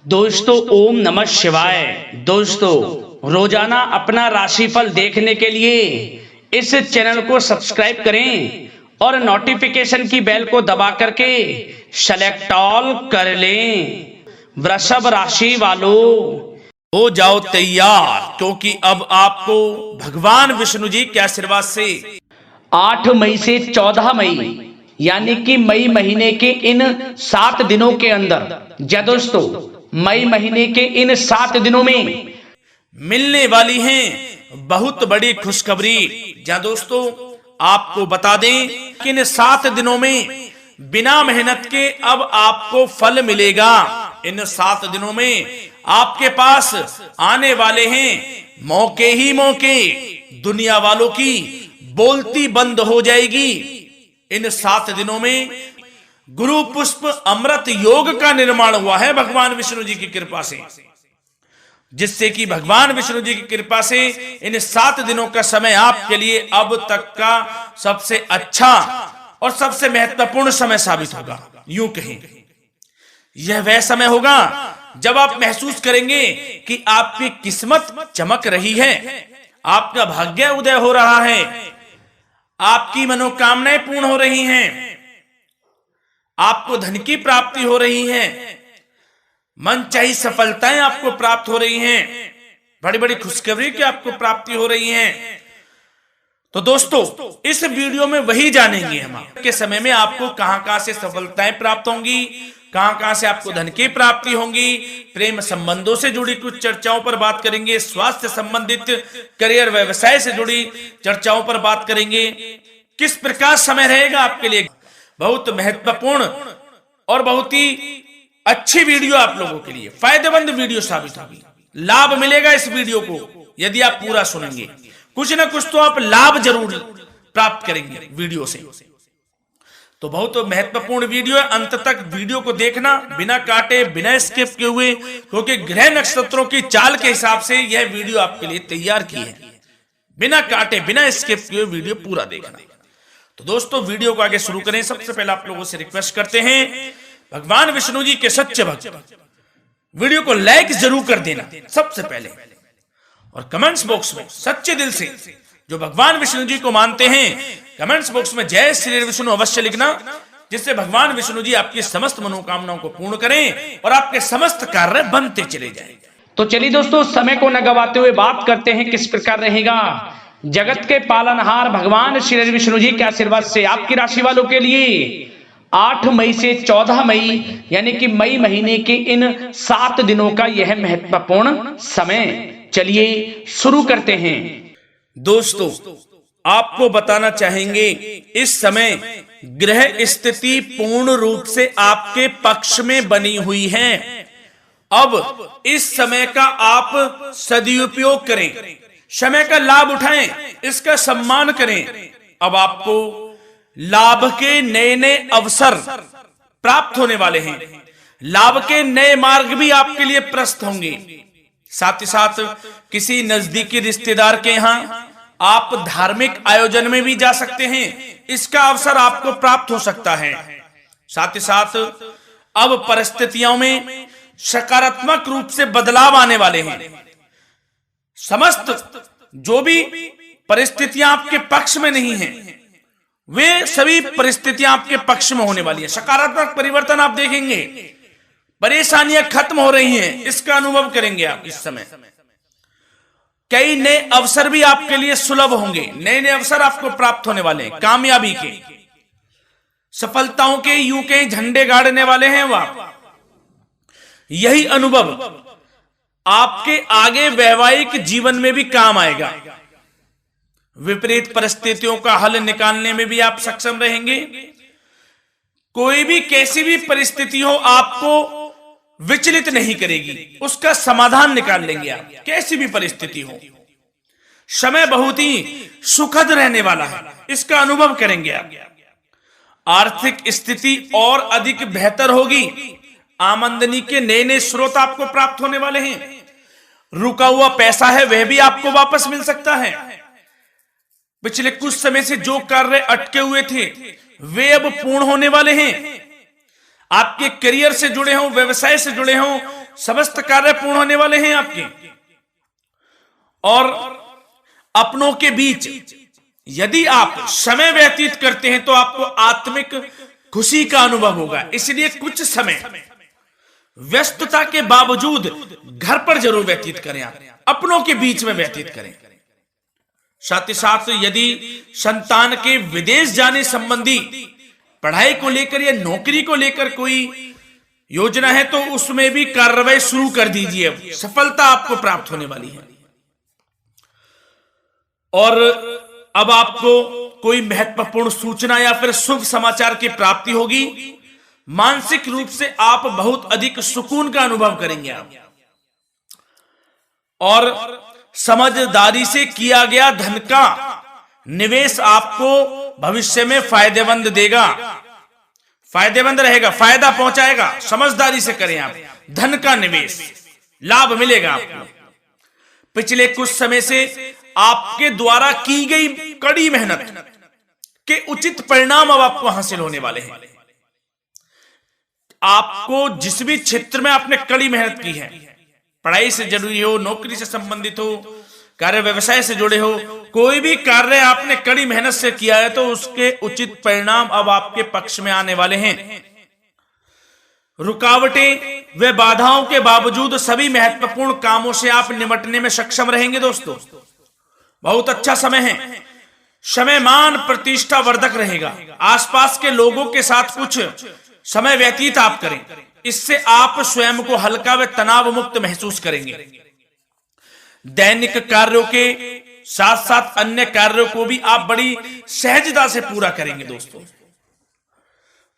दोस्तों ओम नमः शिवाय। दोस्तों रोजाना अपना राशिफल देखने के लिए इस चैनल को सब्सक्राइब करें और नोटिफिकेशन की बेल को दबा करके सेलेक्ट ऑल कर लें। वृषभ राशि वालों हो जाओ तैयार, क्योंकि अब आपको भगवान विष्णु जी के आशीर्वाद से 8 मई से 14 मई यानी कि मई महीने के इन 7 दिनों के अंदर, या दोस्तों मई महीने के इन 7 दिनों में मिलने वाली हैं बहुत बड़ी खुशखबरी। जहां दोस्तों आपको बता दें कि इन 7 दिनों में बिना मेहनत के अब आपको फल मिलेगा। इन 7 दिनों में आपके पास आने वाले हैं मौके ही मौके। दुनिया वालों की बोलती बंद हो जाएगी। इन 7 दिनों में गुरु पुष्प अमृत योग का निर्माण हुआ है भगवान विष्णु जी की कृपा से, जिससे कि भगवान विष्णु जी की कृपा से इन 7 दिनों का समय आपके लिए अब तक का सबसे अच्छा और सबसे महत्वपूर्ण समय साबित होगा। यूं कहें यह वह समय होगा जब आप महसूस करेंगे कि आपकी किस्मत चमक रही है, आपका भाग्य उदय हो रहा है, आपकी मनोकामनाएं पूर्ण हो रही हैं, आपको धन की प्राप्ति हो रही है, मनचाही सफलताएं आपको प्राप्त हो रही हैं, बड़ी बड़ी खुशखबरी की आपको प्राप्ति हो रही है। तो दोस्तों इस वीडियो में वही जानेंगे हम के समय में आपको कहां से सफलताएं प्राप्त होंगी, कहां से आपको धन की प्राप्ति होंगी, प्रेम संबंधों से जुड़ी कुछ चर्चाओं पर बात करेंगे, स्वास्थ्य संबंधित करियर व्यवसाय से जुड़ी चर्चाओं पर बात करेंगे। किस प्रकार समय रहेगा आपके लिए, बहुत महत्वपूर्ण और बहुत ही अच्छी वीडियो आप लोगों के लिए फायदेमंद वीडियो साबित होगी। लाभ मिलेगा इस वीडियो को यदि आप पूरा सुनेंगे, कुछ ना कुछ तो आप लाभ जरूर प्राप्त करेंगे वीडियो से। तो बहुत महत्वपूर्ण वीडियो है, अंत तक वीडियो को देखना बिना काटे बिना स्किप किए हुए, क्योंकि ग्रह नक्षत्रों की चाल के हिसाब से यह वीडियो आपके लिए तैयार की है। बिना काटे बिना स्किप किए वीडियो पूरा देखना। तो दोस्तों वीडियो को आगे शुरू करें। सबसे पहले आप लोगों से रिक्वेस्ट करते हैं, भगवान विष्णु जी के सच्चे भक्त वीडियो को लाइक जरूर कर देना सबसे पहले, और कमेंट्स बॉक्स में सच्चे दिल से जो भगवान विष्णु जी को मानते हैं कमेंट्स बॉक्स में जय श्री विष्णु अवश्य लिखना, जिससे भगवान विष्णु जी आपकी समस्त मनोकामनाओं को पूर्ण करें और आपके समस्त कार्य बनते चले जाएं। तो चलिए दोस्तों समय को न गवाते हुए बात करते हैं किस प्रकार रहेगा जगत के पालनहार भगवान श्री विष्णु जी के आशीर्वाद से आपकी राशि वालों के लिए 8 मई से 14 मई यानी कि मई महीने के इन 7 दिनों का यह महत्वपूर्ण समय। चलिए शुरू करते हैं। दोस्तों आपको बताना चाहेंगे इस समय ग्रह स्थिति पूर्ण रूप से आपके पक्ष में बनी हुई है। अब इस समय का आप सदुपयोग करें, समय का लाभ उठाएं, इसका सम्मान करें। अब आपको लाभ के नए नए अवसर प्राप्त होने वाले हैं, लाभ के नए मार्ग भी आपके लिए प्रशस्त होंगे। साथ ही साथ किसी नजदीकी रिश्तेदार के यहां आप धार्मिक आयोजन में भी जा सकते हैं, इसका अवसर आपको प्राप्त हो सकता है। साथ ही साथ अब परिस्थितियों में सकारात्मक रूप से बदलाव आने वाले हैं। समस्त जो भी परिस्थितियां आपके पक्ष में नहीं हैं, वे सभी परिस्थितियां आपके पक्ष में होने वाली है। सकारात्मक परिवर्तन आप देखेंगे, परेशानियां खत्म हो रही हैं, इसका अनुभव करेंगे आप इस समय। कई नए अवसर भी आपके लिए सुलभ होंगे, नए नए अवसर आपको प्राप्त होने वाले हैं, कामयाबी के, सफलताओं के, यूं के झंडे गाड़ने वाले हैं वह। यही अनुभव आपके आगे वैवाहिक जीवन में भी काम आएगा। विपरीत परिस्थितियों का हल निकालने में भी आप सक्षम रहेंगे। कोई भी कैसी भी परिस्थिति हो आपको विचलित नहीं करेगी, उसका समाधान निकाल लेंगे आप, कैसी भी परिस्थिति हो। समय बहुत ही सुखद रहने वाला है, इसका अनुभव करेंगे आप। आर्थिक स्थिति और अधिक बेहतर होगी, आमदनी के नए नए स्रोत आपको प्राप्त होने वाले हैं। रुका हुआ पैसा है वह भी आपको वापस मिल सकता है। पिछले कुछ समय से जो कार्य अटके हुए थे वे अब पूर्ण होने वाले हैं। आपके करियर से जुड़े हों, व्यवसाय से जुड़े हों, समस्त कार्य पूर्ण होने वाले हैं आपके। और अपनों के बीच यदि आप समय व्यतीत करते हैं तो आपको आत्मिक खुशी का अनुभव होगा। इसलिए कुछ समय व्यस्तता के बावजूद घर पर जरूर व्यतीत करें, आप अपनों के बीच में व्यतीत करें। साथ ही साथ यदि संतान के विदेश जाने संबंधी पढ़ाई को लेकर या नौकरी को लेकर कोई योजना है तो उसमें भी कार्रवाई शुरू कर दीजिए, सफलता आपको प्राप्त होने वाली है। और अब आपको कोई महत्वपूर्ण सूचना या फिर शुभ समाचार की प्राप्ति होगी। मानसिक रूप से आप बहुत अधिक सुकून का अनुभव करेंगे आप। और समझदारी से किया गया धन का निवेश आपको भविष्य में फायदेमंद देगा, फायदेमंद रहेगा, फायदा पहुंचाएगा। समझदारी से करें आप, धन का निवेश लाभ मिलेगा आपको। पिछले कुछ समय से आपके द्वारा की गई कड़ी मेहनत के उचित परिणाम अब आपको हासिल होने वाले हैं। आपको जिस भी क्षेत्र में आपने कड़ी मेहनत की है, पढ़ाई से जरूरी हो, नौकरी से संबंधित हो, कार्य व्यवसाय से जुड़े हो, कोई भी कार्य आपने कड़ी मेहनत से किया है तो उसके उचित परिणाम अब आपके पक्ष में आने वाले हैं। रुकावटें व बाधाओं के बावजूद सभी महत्वपूर्ण कामों से आप निपटने में सक्षम रहेंगे। दोस्तों बहुत अच्छा समय है, समय मान प्रतिष्ठा वर्धक रहेगा। आसपास के लोगों के साथ कुछ समय व्यतीत आप करें, इससे आप स्वयं को हल्का व तनाव मुक्त महसूस करेंगे। दैनिक कार्यों के साथ साथ अन्य कार्यों को भी आप बड़ी सहजता से पूरा करेंगे दोस्तों।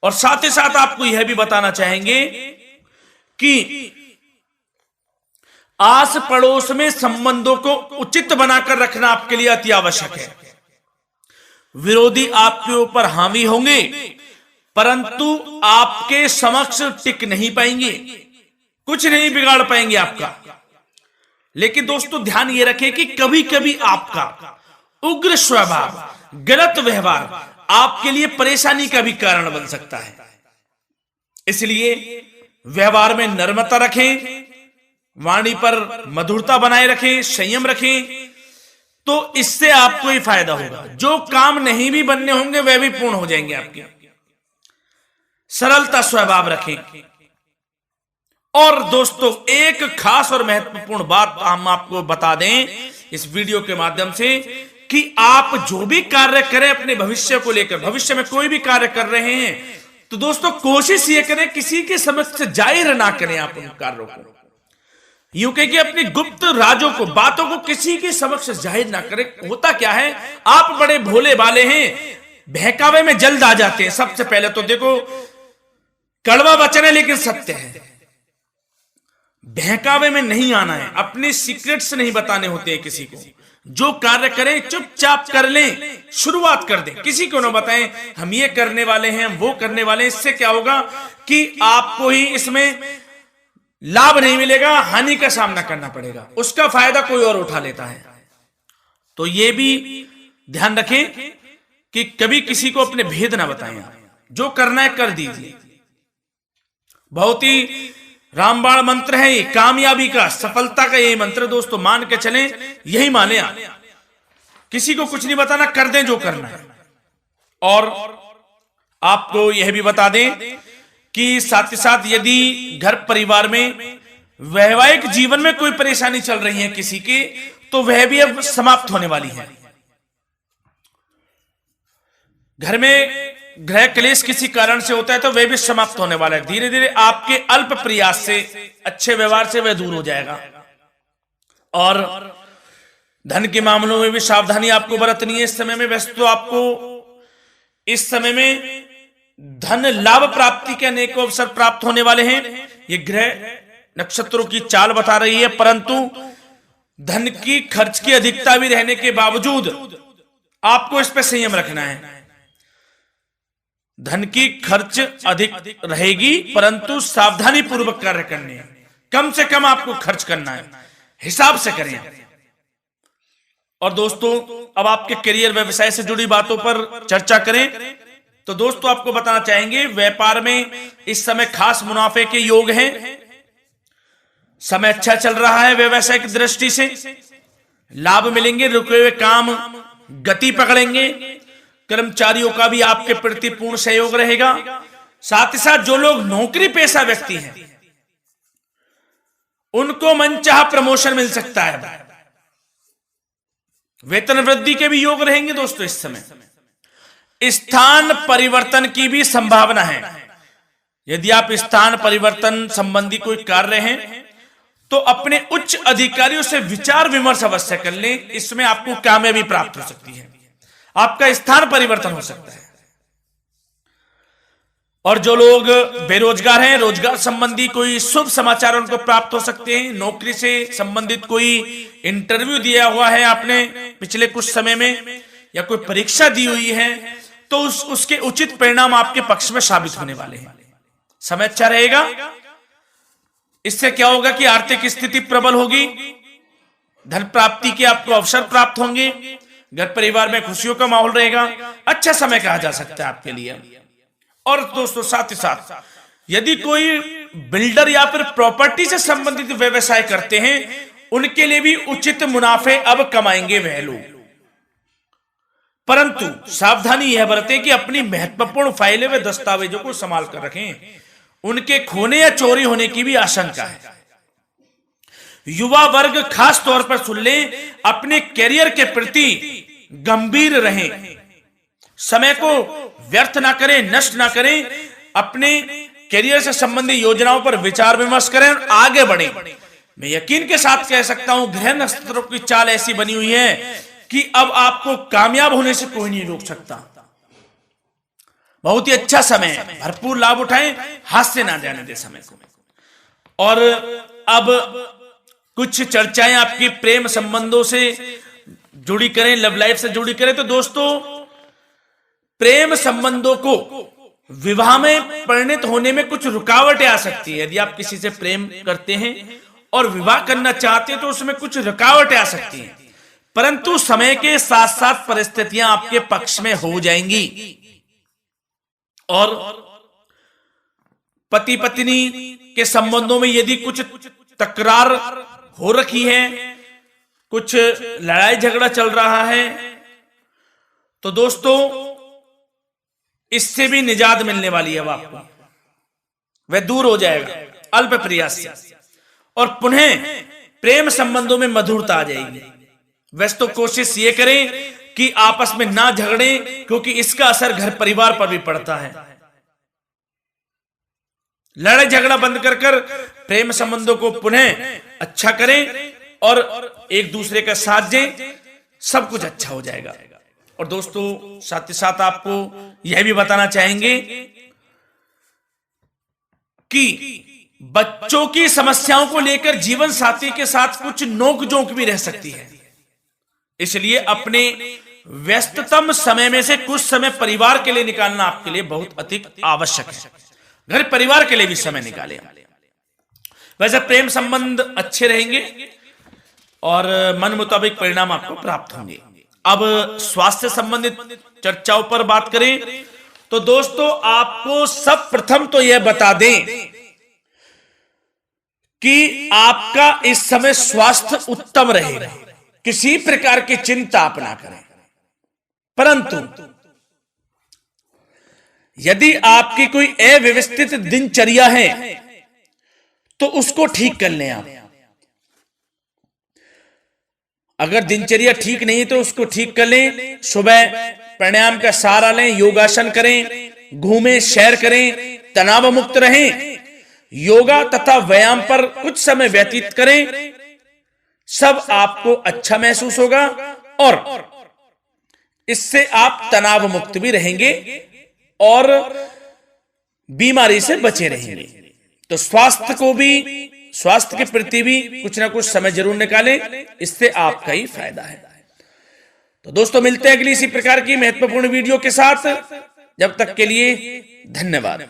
और साथ ही साथ आपको यह भी बताना चाहेंगे कि आस पड़ोस में संबंधों को उचित बनाकर रखना आपके लिए अति आवश्यक है। विरोधी आपके ऊपर हावी होंगे परंतु आपके समक्ष टिक नहीं पाएंगे, कुछ नहीं बिगाड़ पाएंगे आपका। लेकिन दोस्तों ध्यान ये रखें कि कभी कभी आपका उग्र स्वभाव, गलत व्यवहार आपके लिए परेशानी का भी कारण बन सकता है। इसलिए व्यवहार में नम्रता रखें, वाणी पर मधुरता बनाए रखें, संयम रखें, तो इससे आपको ही फायदा होगा। जो काम नहीं भी बनने होंगे वह भी पूर्ण हो जाएंगे आपके। सरलता स्वभाव रखें। और दोस्तों एक खास और महत्वपूर्ण बात हम आपको बता दें इस वीडियो के माध्यम से कि आप जो भी कार्य करें अपने भविष्य को लेकर, भविष्य में कोई भी कार्य कर रहे हैं तो दोस्तों कोशिश ये करें किसी के समक्ष जाहिर ना करें आप उन कार्यों को। यूं कह कि अपनी गुप्त राजों को, बातों को किसी के समक्ष जाहिर ना करें। होता क्या है, आप बड़े भोले भाले हैं, बहकावे में जल्द आ जाते हैं। सबसे पहले तो देखो कड़वा वचन है लेकिन सत्य है, बहकावे में नहीं आना है, अपने सीक्रेट्स नहीं बताने होते हैं किसी को। जो कार्य करें चुपचाप कर लें, शुरुआत कर दें, किसी को ना बताएं हम ये करने वाले हैं, हम वो करने वाले हैं। इससे क्या होगा कि आपको ही इसमें लाभ नहीं मिलेगा, हानि का सामना करना पड़ेगा, उसका फायदा कोई और उठा लेता है। तो ये भी ध्यान रखें कि कभी किसी को अपने भेद ना बताएं, जो करना है कर दीजिए। बहुत ही रामबाण मंत्र है ये, कामयाबी का, सफलता का यही मंत्र दोस्तों, मान के चलें, यही माने आप। किसी को कुछ नहीं बताना, कर दें जो करना है। और आपको यह भी बता दें कि साथ ही साथ यदि घर परिवार में वैवाहिक जीवन में कोई परेशानी चल रही है किसी की, तो वह भी अब समाप्त होने वाली है। घर में गृह क्लेश किसी कारण से होता है तो वह भी समाप्त होने वाला है। धीरे धीरे आपके अल्प प्रयास से, अच्छे व्यवहार से वह दूर हो जाएगा। और धन के मामलों में भी सावधानी आपको बरतनी है इस समय में। वैसे तो आपको इस समय में धन लाभ प्राप्ति के अनेक अवसर प्राप्त होने वाले हैं, ये ग्रह नक्षत्रों की चाल बता रही है। परंतु धन की खर्च की अधिकता भी रहने के बावजूद आपको इस पर संयम रखना है। धन की खर्च अधिक रहेगी परंतु सावधानी पूर्वक कार्य करने हैं, कम से कम आपको खर्च करना है, हिसाब से करें। और दोस्तों अब आपके करियर व्यवसाय से जुड़ी बातों पर चर्चा करें तो दोस्तों आपको बताना चाहेंगे व्यापार में इस समय खास मुनाफे के योग हैं। समय अच्छा चल रहा है व्यवसायिक दृष्टि से, लाभ मिलेंगे, रुके हुए काम गति पकड़ेंगे, कर्मचारियों का भी आपके प्रति पूर्ण सहयोग रहेगा। साथ ही साथ जो लोग नौकरी पेशा व्यक्ति हैं उनको मनचाहा प्रमोशन मिल सकता है, वेतन वृद्धि के भी योग रहेंगे दोस्तों। इस समय स्थान परिवर्तन की भी संभावना है। यदि आप स्थान परिवर्तन संबंधी कोई कार्य हैं तो अपने उच्च अधिकारियों से विचार विमर्श अवश्य कर लें, इसमें आपको कामयाबी प्राप्त हो सकती है, आपका स्थान परिवर्तन हो सकता है। और जो लोग बेरोजगार हैं, रोजगार संबंधी कोई शुभ समाचार उनको प्राप्त हो सकते हैं। नौकरी से संबंधित कोई इंटरव्यू दिया हुआ है आपने पिछले कुछ समय में, या कोई परीक्षा दी हुई है, तो उसके उचित परिणाम आपके पक्ष में साबित होने वाले हैं। समय अच्छा रहेगा। इससे क्या होगा कि आर्थिक स्थिति प्रबल होगी, धन प्राप्ति के आपको अवसर प्राप्त होंगे, घर परिवार में खुशियों का माहौल रहेगा। अच्छा समय कहा जा सकता है आपके लिए। और दोस्तों साथ ही साथ यदि कोई बिल्डर या फिर प्रॉपर्टी से संबंधित व्यवसाय करते हैं, उनके लिए भी उचित मुनाफे अब कमाएंगे वह लोग। परंतु सावधानी यह बरतें कि अपनी महत्वपूर्ण फाइलें व दस्तावेजों को संभाल कर रखें, उनके खोने या चोरी होने की भी आशंका है। युवा वर्ग खास तौर पर सुन लें, अपने करियर के प्रति गंभीर रहें, समय को व्यर्थ ना करें, नष्ट ना करें, अपने करियर से संबंधित योजनाओं पर विचार विमर्श करें और आगे बढ़ें। मैं यकीन के साथ कह सकता हूं, ग्रह नक्षत्रों की चाल ऐसी बनी हुई है कि अब आपको कामयाब होने से कोई नहीं रोक सकता। बहुत ही अच्छा समय है, भरपूर लाभ उठाएं, हाथ से ना जाने दे समय को। और अब कुछ चर्चाएं आपकी प्रेम संबंधों से जुड़ी करें, लव लाइफ से जुड़ी करें। तो दोस्तों प्रेम संबंधों को विवाह में परिणत होने में कुछ रुकावटें आ सकती है। यदि आप किसी से प्रेम करते हैं और विवाह करना चाहते हैं तो उसमें कुछ रुकावटें आ सकती हैं, परंतु समय के साथ साथ परिस्थितियां आपके पक्ष में हो जाएंगी। और पति पत्नी के संबंधों में यदि कुछ तकरार हो रखी है, कुछ लड़ाई झगड़ा चल रहा है, तो दोस्तों इससे भी निजात मिलने वाली है। आपको वह दूर हो जाएगा अल्प प्रयास से, और पुनः प्रेम संबंधों में मधुरता आ जाएगी। वैसे तो कोशिश ये करें कि आपस में ना झगड़ें, क्योंकि इसका असर घर परिवार पर भी पड़ता है। लड़ाई झगड़ा बंद कर प्रेम संबंधों को पुनः अच्छा करें और एक दूसरे का साथ दें, सब कुछ अच्छा हो जाएगा। और दोस्तों साथ ही साथ आपको यह भी बताना चाहेंगे कि बच्चों की समस्याओं को लेकर जीवन साथी के साथ कुछ नोक-झोंक भी रह सकती है। इसलिए अपने व्यस्ततम समय में से कुछ समय परिवार के लिए निकालना आपके लिए बहुत अधिक आवश्यक है। घर परिवार के लिए भी समय निकालें। वैसे प्रेम संबंध अच्छे रहेंगे और मन मुताबिक परिणाम आपको प्राप्त होंगे। अब स्वास्थ्य संबंधित चर्चाओं पर बात करें तो दोस्तों आपको सब प्रथम तो यह बता दें कि आपका इस समय स्वास्थ्य उत्तम रहेगा, किसी प्रकार की चिंता आप ना करें। परंतु यदि आपकी कोई अव्यवस्थित दिनचर्या है तो उसको ठीक कर लें आप। अगर दिनचर्या ठीक नहीं तो उसको ठीक कर लें। सुबह प्राणायाम का सहारा लें, योगासन करें, घूमें, सैर करें, तनाव मुक्त रहें, योगा तथा व्यायाम पर कुछ समय व्यतीत करें। सब आपको अच्छा महसूस होगा और इससे आप तनाव मुक्त भी रहेंगे और बीमारी से बचे रहेंगे। तो स्वास्थ्य के प्रति भी कुछ ना कुछ समय जरूर निकालें, इससे आपका ही फायदा है। तो दोस्तों मिलते हैं अगली इसी प्रकार की महत्वपूर्ण वीडियो के साथ। जब तक के लिए धन्यवाद।